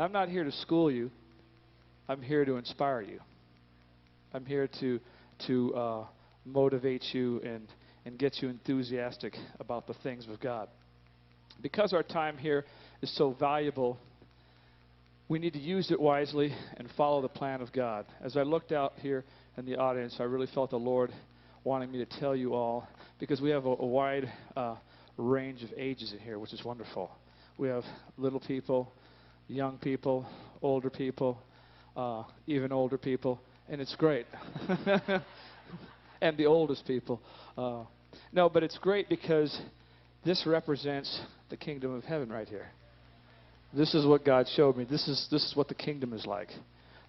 I'm not here to school you. I'm here to inspire you. I'm here to motivate you and get you enthusiastic about the things of God. Because our time here is so valuable, we need to use it wisely and follow the plan of God. As I looked out here in the audience, I really felt the Lord wanting me to tell you all, because we have a wide range of ages in here, which is wonderful. We have little people, young people, older people, even older people, and it's great. And the oldest people. No, but it's great because this represents the kingdom of heaven right here. This is what God showed me. This is what the kingdom is like.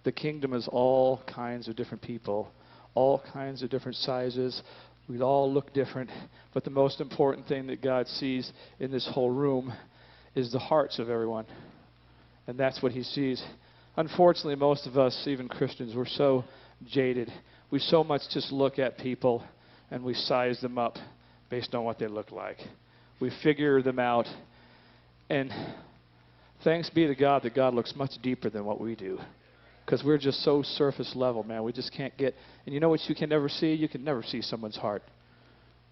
The kingdom is all kinds of different people, all kinds of different sizes. We all look different, but the most important thing that God sees in this whole room is the hearts of everyone. And that's what he sees. Unfortunately, most of us, even Christians, we're so jaded. We so much just look at people and we size them up based on what they look like. We figure them out. And thanks be to God that God looks much deeper than what we do. Because we're just so surface level, man. We just can't get... And you know what you can never see? You can never see someone's heart.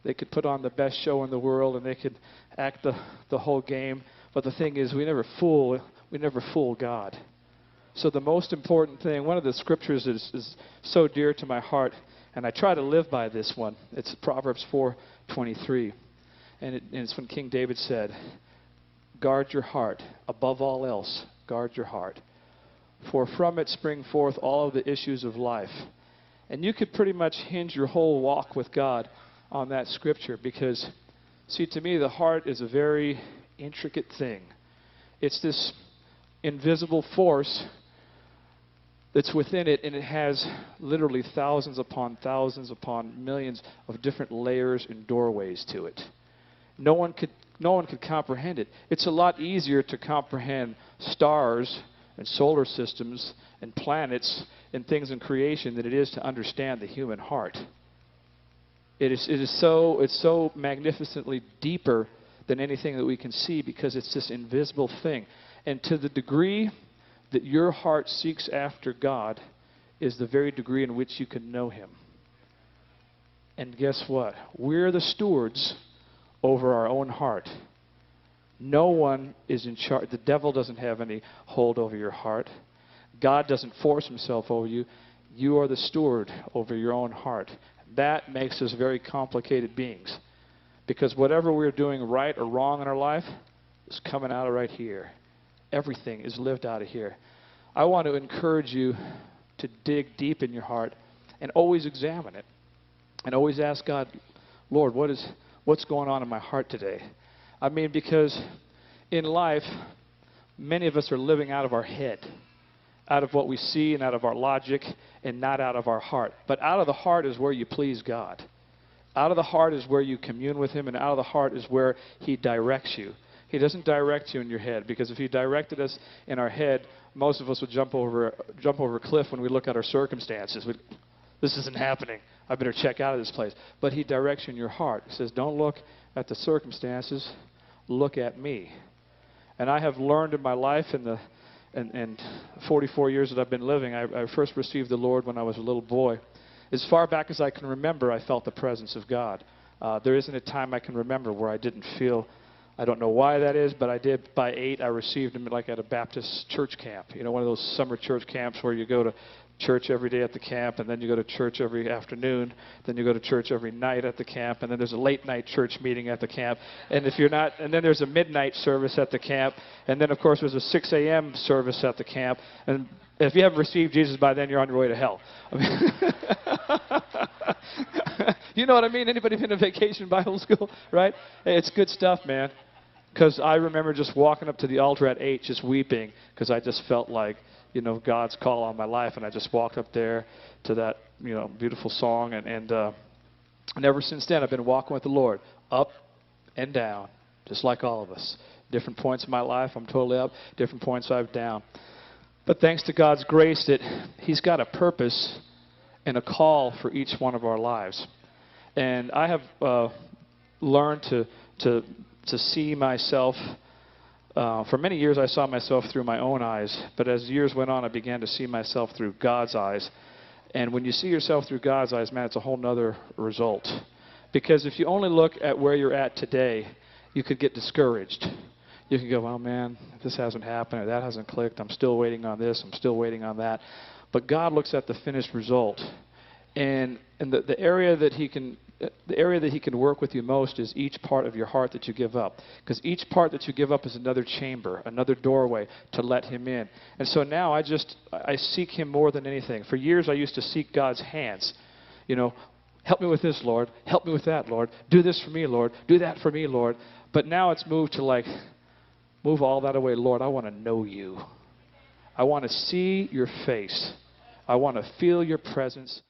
They could put on the best show in the world and they could act the whole game. But the thing is, we never fool God. So the most important thing, one of the scriptures is so dear to my heart, and I try to live by this one. It's Proverbs 4:23. And it's when King David said, guard your heart. Above all else, guard your heart. For from it spring forth all of the issues of life. And you could pretty much hinge your whole walk with God on that scripture because, see, to me, the heart is a very intricate thing. It's this invisible force that's within it, and it has literally thousands upon millions of different layers and doorways to it. No one could comprehend it. It's a lot easier to comprehend stars and solar systems and planets and things in creation than it is to understand the human heart. It's so magnificently deeper than anything that we can see because it's this invisible thing. And to the degree that your heart seeks after God is the very degree in which you can know Him. And guess what? We're the stewards over our own heart. No one is in charge. The devil doesn't have any hold over your heart. God doesn't force himself over you. You are the steward over your own heart. That makes us very complicated beings. Because whatever we're doing right or wrong in our life is coming out of right here. Everything is lived out of here. I want to encourage you to dig deep in your heart and always examine it. And always ask God, Lord, what's going on in my heart today? I mean, because in life, many of us are living out of our head, out of what we see and out of our logic, and not out of our heart. But out of the heart is where you please God. Out of the heart is where you commune with Him, and out of the heart is where He directs you. He doesn't direct you in your head, because if He directed us in our head, most of us would jump over a cliff when we look at our circumstances. This isn't happening. I better check out of this place. But He directs you in your heart. He says, don't look at the circumstances. Look at me. And I have learned in my life in 44 years that I've been living, I first received the Lord when I was a little boy. As far back as I can remember, I felt the presence of God. There isn't a time I can remember where I didn't feel. I don't know why that is, but I did. By 8, I received Him like at a Baptist church camp. You know, one of those summer church camps where you go to church every day at the camp, and then you go to church every afternoon, then you go to church every night at the camp, and then there's a late night church meeting at the camp, and then there's a midnight service at the camp, and then of course there's a 6 a.m. service at the camp, and if you haven't received Jesus by then, you're on your way to hell. I mean, you know what I mean? Anybody been to vacation Bible school, right? Hey, it's good stuff, man. Because I remember just walking up to the altar at 8, just weeping, because I just felt like, you know, God's call on my life, and I just walked up there to that, you know, beautiful song, and ever since then I've been walking with the Lord, up and down, just like all of us. Different points in my life, I'm totally up. Different points I'm down. But thanks to God's grace that He's got a purpose and a call for each one of our lives. And I have learned to see myself For many years, I saw myself through my own eyes, but as years went on, I began to see myself through God's eyes. And when you see yourself through God's eyes, man, it's a whole nother result. Because if you only look at where you're at today, you could get discouraged. You can go, oh man, this hasn't happened, or that hasn't clicked, I'm still waiting on this, I'm still waiting on that. But God looks at the finished result. And the area that He can work with you most is each part of your heart that you give up. Because each part that you give up is another chamber, another doorway to let Him in. And so now I seek Him more than anything. For years I used to seek God's hands. You know, help me with this, Lord. Help me with that, Lord. Do this for me, Lord. Do that for me, Lord. But now it's moved to like, move all that away. Lord, I want to know You. I want to see Your face. I want to feel Your presence.